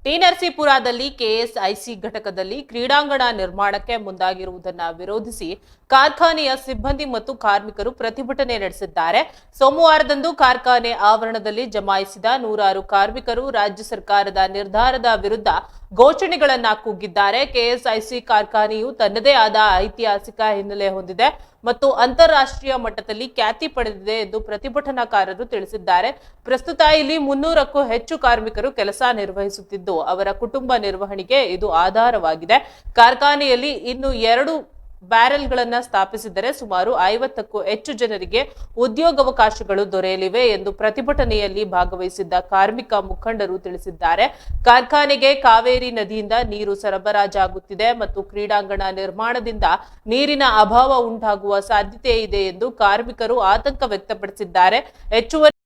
ಟಿ.ನರಸೀಪುರದಲ್ಲಿ KSIC ಘಟಕದಲ್ಲಿ ಕ್ರೀಡಾಂಗಣ ನಿರ್ಮಾಣಕ್ಕೆ ಮುಂದಾಗಿರುವುದನ್ನು ವಿರೋಧಿಸಿ ಕಾರ್ಖಾನೆಯ ಸಿಬ್ಬಂದಿ ಮತ್ತು ಕಾರ್ಮಿಕರು ಪ್ರತಿಭಟನೆ ನಡೆಸಿದ್ದಾರೆ. ಸೋಮವಾರದಂದು ಕಾರ್ಖಾನೆ ಆವರಣದಲ್ಲಿ ಜಮಾಯಿಸಿದ ನೂರಾರು ಕಾರ್ಮಿಕರು ರಾಜ್ಯ ಸರ್ಕಾರದ ನಿರ್ಧಾರದ ವಿರುದ್ಧ ಘೋಷಣೆಗಳನ್ನ ಕೂಗಿದ್ದಾರೆ. ಕೆಎಸ್ಐಸಿ ಕಾರ್ಖಾನೆಯು ತನ್ನದೇ ಆದ ಐತಿಹಾಸಿಕ ಹಿನ್ನೆಲೆ ಹೊಂದಿದೆ ಮತ್ತು ಅಂತಾರಾಷ್ಟ್ರೀಯ ಮಟ್ಟದಲ್ಲಿ ಖ್ಯಾತಿ ಪಡೆದಿದೆ ಎಂದು ಪ್ರತಿಭಟನಾಕಾರರು ತಿಳಿಸಿದ್ದಾರೆ. ಪ್ರಸ್ತುತ ಇಲ್ಲಿ 300ಕ್ಕೂ ಹೆಚ್ಚು ಕಾರ್ಮಿಕರು ಕೆಲಸ ನಿರ್ವಹಿಸುತ್ತಿದ್ದು ಅವರ ಕುಟುಂಬ ನಿರ್ವಹಣೆಗೆ ಇದು ಆಧಾರವಾಗಿದೆ. ಕಾರ್ಖಾನೆಯಲ್ಲಿ ಇನ್ನು 2 ಬ್ಯಾರೆಲ್ಗಳನ್ನು ಸ್ಥಾಪಿಸಿದರೆ ಸುಮಾರು 50ಕ್ಕೂ ಹೆಚ್ಚು ಜನರಿಗೆ ಉದ್ಯೋಗಾವಕಾಶಗಳು ದೊರೆಯಲಿವೆ ಎಂದು ಪ್ರತಿಭಟನೆಯಲ್ಲಿ ಭಾಗವಹಿಸಿದ್ದ ಕಾರ್ಮಿಕ ಮುಖಂಡರು ತಿಳಿಸಿದ್ದಾರೆ. ಕಾರ್ಖಾನೆಗೆ ಕಾವೇರಿ ನದಿಯಿಂದ ನೀರು ಸರಬರಾಜಾಗುತ್ತಿದೆ ಮತ್ತು ಕ್ರೀಡಾಂಗಣ ನಿರ್ಮಾಣದಿಂದ ನೀರಿನ ಅಭಾವ ಉಂಟಾಗುವ ಸಾಧ್ಯತೆ ಇದೆ ಎಂದು ಕಾರ್ಮಿಕರು ಆತಂಕ ವ್ಯಕ್ತಪಡಿಸಿದ್ದಾರೆ. ಹೆಚ್ಚುವರಿ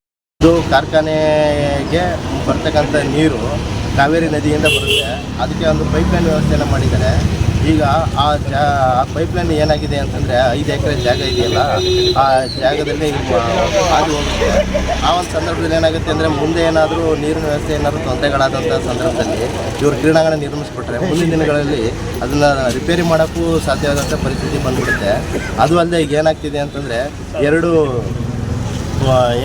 ಕಾರ್ಖಾನೆಗೆ ಬರ್ತಕ್ಕಂಥ ನೀರು ಕಾವೇರಿ ನದಿಯಿಂದ ಬರುತ್ತೆ. ಅದಕ್ಕೆ ಒಂದು ಪೈಪ್ಲೈನ್ ವ್ಯವಸ್ಥೆಯನ್ನು ಮಾಡಿದ್ದಾರೆ. ಈಗ ಆ ಪೈಪ್ಲೈನ್ ಏನಾಗಿದೆ ಅಂತಂದರೆ 5 ಎಕರೆ ಜಾಗ ಇದೆಯಲ್ಲ, ಆ ಜಾಗದಲ್ಲಿ ಹಾದು ಹೋಗುತ್ತೆ. ಆ ಒಂದು ಸಂದರ್ಭದಲ್ಲಿ ಏನಾಗುತ್ತೆ ಅಂದರೆ ಮುಂದೆ ಏನಾದರೂ ನೀರಿನ ವ್ಯವಸ್ಥೆ ಏನಾದರೂ ತೊಂದರೆಗಳಾದಂಥ ಸಂದರ್ಭದಲ್ಲಿ ಇವರು ಕ್ರೀಡಾಂಗಣ ನಿರ್ಮಿಸಿಬಿಟ್ರೆ ಮುಂದಿನ ದಿನಗಳಲ್ಲಿ ಅದನ್ನು ರಿಪೇರಿ ಮಾಡೋಕ್ಕೂ ಸಾಧ್ಯವಾದಂಥ ಪರಿಸ್ಥಿತಿ ಬಂದುಬಿಡುತ್ತೆ. ಅದು ಅಲ್ಲದೆ ಈಗ ಏನಾಗ್ತಿದೆ ಅಂತಂದರೆ 2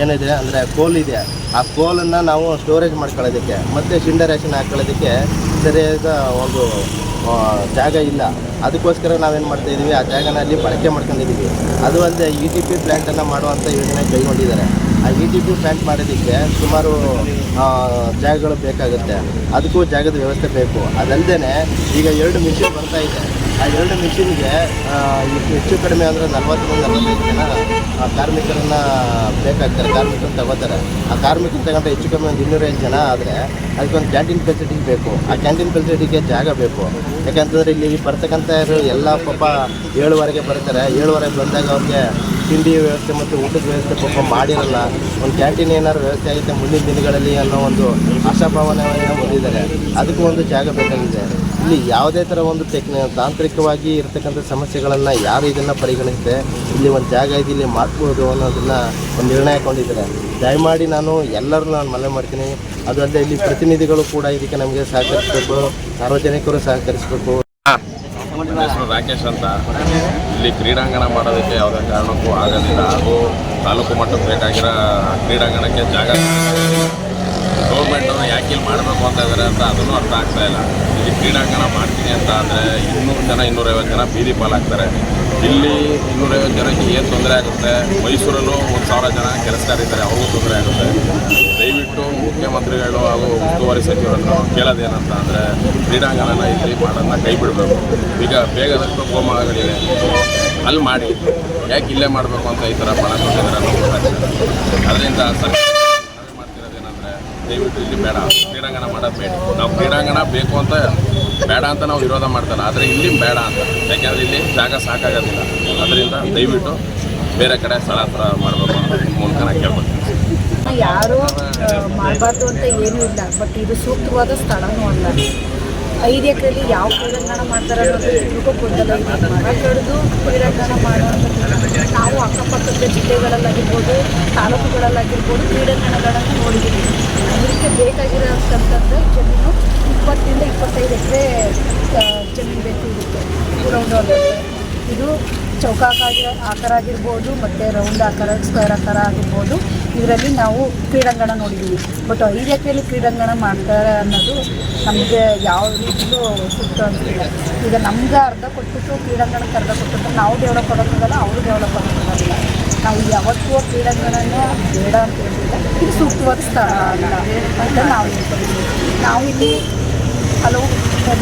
ಏನಿದೆ ಅಂದರೆ ಕೋಲ್ ಇದೆ. ಆ ಕೋಲನ್ನು ನಾವು ಸ್ಟೋರೇಜ್ ಮಾಡ್ಕೊಳ್ಳೋದಕ್ಕೆ ಮತ್ತು ಸಿಂಡರೇಷನ್ ಹಾಕೊಳ್ಳೋದಕ್ಕೆ ಸರಿಯಾದ ಒಂದು ಜಾಗ ಇಲ್ಲ. ಅದಕ್ಕೋಸ್ಕರ ನಾವೇನು ಮಾಡ್ತಾಯಿದ್ದೀವಿ, ಆ ಜಾಗನಲ್ಲಿ ಬಳಕೆ ಮಾಡ್ಕೊಂಡಿದ್ದೀವಿ. ಅದು ಅಲ್ಲದೆ ETP ಪ್ಲ್ಯಾಂಟನ್ನು ಮಾಡುವಂಥ ಯೋಜನೆ ಕೈಗೊಂಡಿದ್ದಾರೆ. ಆ ETP ಪ್ಲ್ಯಾಂಟ್ ಮಾಡೋದಕ್ಕೆ ಸುಮಾರು ಜಾಗಗಳು ಬೇಕಾಗುತ್ತೆ. ಅದಕ್ಕೂ ಜಾಗದ ವ್ಯವಸ್ಥೆ ಬೇಕು. ಅದಲ್ಲದೆ ಈಗ 2 ಮಿಷಿನ್ ಬರ್ತಾ ಇದೆ. ಆ 2 ಮಿಷಿನ್ಗೆ ಹೆಚ್ಚು ಕಡಿಮೆ ಅಂದರೆ 40-45 ಜನ ಕಾರ್ಮಿಕರನ್ನು ಬೇಕಾಗ್ತಾರೆ, ಕಾರ್ಮಿಕರನ್ನು ತಗೋತಾರೆ. ಆ ಕಾರ್ಮಿಕರು ತಗೊಂಡ್ರೆ ಹೆಚ್ಚು ಕಡಿಮೆ ಒಂದು 205 ಜನ ಆದರೆ ಅದಕ್ಕೊಂದು ಕ್ಯಾಂಟೀನ್ ಫೆಸಿಲಿಟಿ ಬೇಕು. ಆ ಕ್ಯಾಂಟೀನ್ ಫೆಸಿಲಿಟಿಗೆ ಜಾಗ ಬೇಕು. ಯಾಕಂತಂದರೆ ಇಲ್ಲಿ ಬರ್ತಕ್ಕಂಥ ಎಲ್ಲ ಪಾಪ 7:15ಗೆ ಬರ್ತಾರೆ. 7:15 ಬಂದಾಗ ಅವ್ರಿಗೆ ತಿಂಡಿ ವ್ಯವಸ್ಥೆ ಮತ್ತು ಊಟದ ವ್ಯವಸ್ಥೆ ಪಾಪ ಮಾಡಿರಲ್ಲ. ಒಂದು ಕ್ಯಾಂಟೀನ್ ಏನಾದ್ರು ವ್ಯವಸ್ಥೆ ಆಗುತ್ತೆ ಮುಂದಿನ ದಿನಗಳಲ್ಲಿ ಅನ್ನೋ ಒಂದು ಆಶಾಭಾವನೆಯನ್ನು ಹೊಂದಿದ್ದಾರೆ. ಅದಕ್ಕೂ ಒಂದು ಜಾಗ ಬೇಕಾಗಿದೆ. ಇಲ್ಲಿ ಯಾವುದೇ ಥರ ಒಂದು ತಾಂತ್ರಿಕವಾಗಿ ಇರತಕ್ಕಂಥ ಸಮಸ್ಯೆಗಳನ್ನು ಯಾರು ಇದನ್ನು ಪರಿಗಣಿಸಿದೆ, ಇಲ್ಲಿ ಒಂದು ಜಾಗ ಇದೆ, ಇಲ್ಲಿ ಮಾಡ್ಬೋದು ಅನ್ನೋದನ್ನು ಒಂದು ನಿರ್ಣಯ ಕೊಂಡಿದ್ದಾರೆ. ದಯಮಾಡಿ ನಾನು ಎಲ್ಲರನ್ನೂ ಮನವಿ ಮಾಡ್ತೀನಿ. ಅದು ಅಲ್ಲದೆ ಇಲ್ಲಿ ಪ್ರತಿನಿಧಿಗಳು ಕೂಡ ಇದಕ್ಕೆ ನಮಗೆ ಸಹಕರಿಸಬೇಕು, ಸಾರ್ವಜನಿಕರು ಸಹಕರಿಸಬೇಕು. ನನ್ನ ಹೆಸರು ರಾಕೇಶ್ ಅಂತ. ಇಲ್ಲಿ ಕ್ರೀಡಾಂಗಣ ಮಾಡೋದಕ್ಕೆ ಯಾವುದೇ ಕಾರಣಕ್ಕೂ ಆಗೋದಿಲ್ಲ. ಹಾಗೂ ತಾಲೂಕು ಮಟ್ಟಕ್ಕೆ ಬೇಕಾಗಿರೋ ಕ್ರೀಡಾಂಗಣಕ್ಕೆ ಜಾಗ ಗೌರ್ಮೆಂಟನ್ನು ಯಾಕೆ ಇಲ್ಲಿ ಮಾಡಬೇಕು ಅಂತ ಇದ್ದಾರೆ ಅಂತ ಅದನ್ನು ಅರ್ಥ ಆಗ್ತಾಯಿಲ್ಲ. ಇಲ್ಲಿ ಕ್ರೀಡಾಂಗಣ ಮಾಡ್ತೀನಿ ಅಂತ ಅಂದರೆ 200 ಜನ 250 ಜನ ಬೀದಿ ಪಾಲಾಗ್ತಾರೆ. ಇಲ್ಲಿ 250 ಜನಕ್ಕೆ ಏನು ತೊಂದರೆ ಆಗುತ್ತೆ. ಮೈಸೂರಲ್ಲೂ 1,000 ಜನ ಕೆಲಸಗಾರಿದ್ದಾರೆ, ಅವ್ರಿಗೂ ತೊಂದರೆ ಆಗುತ್ತೆ. ದಯವಿಟ್ಟು ಮುಖ್ಯಮಂತ್ರಿಗಳು ಹಾಗೂ ಉಸ್ತುವಾರಿ ಸಚಿವರನ್ನು ಕೇಳೋದೇನಂತ ಅಂದರೆ ಕ್ರೀಡಾಂಗಣನ ಇಲ್ಲಿ ಮಾಡೋದನ್ನ ಕೈ ಬಿಡಬೇಕು. ಈಗ ಬೇಗದಷ್ಟು ಹೋಮಗಳಿವೆ, ಅಲ್ಲಿ ಮಾಡಿ, ಯಾಕೆ ಇಲ್ಲೇ ಮಾಡಬೇಕು ಅಂತ ಈ ಥರ ಪಣ ಕೊಟ್ಟಿದ್ದಾರೆ ಅನ್ನೋ ಗೊತ್ತಾಗ್ತದೆ. ಅದರಿಂದ ಸರ್ಕಾರ ಮಾಡ್ತಿರೋದೇನೆಂದರೆ ದಯವಿಟ್ಟು ಇಲ್ಲಿ ಬೇಡ, ಕ್ರೀಡಾಂಗಣ ಮಾಡೋದು ಬೇಡ. ನಾವು ಕ್ರೀಡಾಂಗಣ ಬೇಕು ಅಂತ ಬೇಡ ಅಂತ ನಾವು ವಿರೋಧ ಮಾಡ್ತಾರೆ, ಆದರೆ ಇಲ್ಲಿ ಬೇಡ ಅಂತ. ಯಾಕೆಂದರೆ ಇಲ್ಲಿ ಜಾಗ ಸಾಕಾಗೋದಿಲ್ಲ. ಅದರಿಂದ ದಯವಿಟ್ಟು ಬೇರೆ ಕಡೆ ಸ್ಥಳಾಂತರ ಮಾಡಬೇಕು ಅಂತ ಮೂಲಕ ನಾನು ಕೇಳ್ಕೊಳ್ತೀನಿ. ಯಾರು ಮಾಡಬಾರ್ದು ಅಂತ ಏನೂ ಇಲ್ಲ, ಬಟ್ ಇದು ಸೂಕ್ತವಾದ ಸ್ಥಳನೂ ಅಲ್ಲ. 5 ಎಕರೆಯಲ್ಲಿ ಯಾವ ಕ್ರೀಡಾಂಗಣ ಮಾಡ್ತಾರೆ ಅನ್ನೋದು ಎಲ್ರಿಗೂ ಗೊಂದಲ ಇದೆ. ಮರ ಕಡಿದು ಕ್ರೀಡಾಂಗಣ ಮಾಡುವಂಥದ್ದು ನಾವು ಅಕ್ಕಪಕ್ಕದ ಜಿಲ್ಲೆಗಳಲ್ಲಾಗಿರ್ಬೋದು, ತಾಲೂಕುಗಳಲ್ಲಾಗಿರ್ಬೋದು ಕ್ರೀಡಾಂಗಣಗಳನ್ನು ನೋಡಿದ್ದೀವಿ. ಅದಕ್ಕೆ ಬೇಕಾಗಿರೋಂಥದ್ದು ಜಮೀನು 20-25 ಎಕರೆ ಜಮೀನು ಬೇಕು ಇರುತ್ತೆ. ರೌಂಡ್ ಇದು ಚೌಕಾಕಾರಿ ಆಕಾರ ಆಗಿರ್ಬೋದು ಮತ್ತು ರೌಂಡ್ ಆಕಾರ, ಸ್ಕ್ವೇರ್ ಆಕಾರ ಆಗಿರ್ಬೋದು. ಇದರಲ್ಲಿ ನಾವು ಕ್ರೀಡಾಂಗಣ ನೋಡಿದ್ದೀವಿ. ಬಟ್ 5 ಎಕರೆಯಲ್ಲಿ ಕ್ರೀಡಾಂಗಣ ಮಾಡ್ತಾರೆ ಅನ್ನೋದು ನಮಗೆ ಯಾವ ರೀತಿಯೂ ಸೂಕ್ತ ಅನಿಸ್ತಿಲ್ಲ. ಈಗ ನಮ್ಗೆ ಅರ್ಧ ಕೊಟ್ಬಿಟ್ಟು ಕ್ರೀಡಾಂಗಣಕ್ಕೆ ಅರ್ಧ ಕೊಟ್ಬಿಟ್ಟು ನಾವು ಡೆವಲಪ್ ಮಾಡೋಕ್ಕಾಗಲ್ಲ, ಅವರು ಡೆವಲಪ್ ಮಾಡೋಕ್ಕಾಗಲ್ಲ. ನಾವು ಯಾವತ್ತೂ ಕ್ರೀಡಾಂಗಣನೇ ಬೇಡ ಅಂತ ಹೇಳಿಲ್ಲ. ಇದು ಸೂಕ್ತವಾದ ಸ್ಥಳ ಅಲ್ಲ ಅಂತ ನಾವು ಹೇಳ್ತೀವಿ. ನಾವಿಲ್ಲಿ ಹಲವು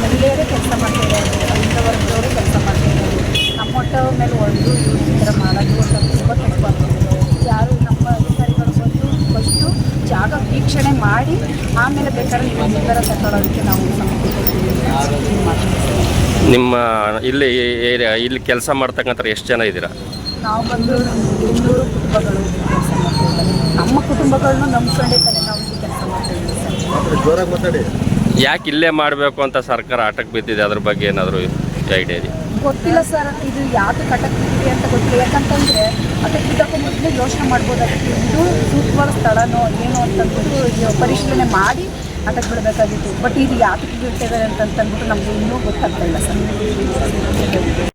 ಮಹಿಳೆಯರೇ ಕೆಲಸ ಮಾಡ್ತಾಯಿದ್ದಾರೆ, ರೈತ ವರ್ಗದವರು ಕೆಲಸ ಮಾಡ್ತಾಯಿದ್ದಾರೆ. ನಮ್ಮ ಹೊಟ್ಟೆ ಮೇಲೆ ಒಂದು ಈ ಥರ ಮಾಡೋದು ಅಂತ ತುಂಬ ತಪ್ಪಾಗ್ತದೆ. ಯಾರು ನಮ್ಮ ಅಧಿಕಾರಿಗಳು ಬಂದು ಫಸ್ಟು ಜಾಗ ವೀಕ್ಷಣೆ ಮಾಡಿ ಆಮೇಲೆ ಬೇಕಾದ್ರೆ ನೀವು ನಿರ್ಧಾರ ತಗೊಳ್ಳೋದಕ್ಕೆ ನಾವು ನಿಮ್ಮ ಇಲ್ಲಿ ಕೆಲಸ ಮಾಡ್ತಕ್ಕಂಥ ಎಷ್ಟು ಜನ ಇದ್ದೀರಾ? ನಾವು ಬಂದು 200 ಕುಟುಂಬಗಳು ಕೆಲಸ ಮಾಡ್ತಾಯಿದ್ದಾರೆ. ನಮ್ಮ ಕುಟುಂಬಗಳನ್ನ ನಂಬ್ಕೊಂಡೇ ತಾನೇ ನಾವು ಇಲ್ಲಿ ಕೆಲಸ ಮಾಡ್ತಾಯಿದ್ದೀವಿ. ಯಾಕೆ ಇಲ್ಲೇ ಮಾಡಬೇಕು ಅಂತ ಸರ್ಕಾರ ಆಟಕ್ಕೆ ಬಿದ್ದಿದೆ, ಅದ್ರ ಬಗ್ಗೆ ಏನಾದರೂ ಐಡಿಯಾ ಇದೆ? ಗೊತ್ತಿಲ್ಲ ಸರ್, ಇದು ಯಾವುದು ಕಟಕ್ ಬಿದ್ದಿದೆ ಅಂತ ಗೊತ್ತಿಲ್ಲ. ಯಾಕಂತಂದರೆ ಅದಕ್ಕಿದ್ದಕ್ಕೂ ಮೊದಲೇ ಯೋಚನೆ ಮಾಡ್ಬೋದಾಗಿತ್ತು. ಇದು ಸೂಕ್ತವಾದ ಸ್ಥಳನೋ ಏನೋ ಅಂತಂದ್ಬಿಟ್ಟು ಪರಿಶೀಲನೆ ಮಾಡಿ ಆಟಕ್ಕೆ ಬಿಡಬೇಕಾಗಿತ್ತು. ಬಟ್ ಇದು ಯಾತಕ್ಕೆ ಬಿಡ್ತಿದ್ದಾರೆ ಅಂತಂದ್ಬಿಟ್ಟು ನಮಗೆ ಇನ್ನೂ ಗೊತ್ತಾಗ್ತಾ ಇಲ್ಲ ಸರ್.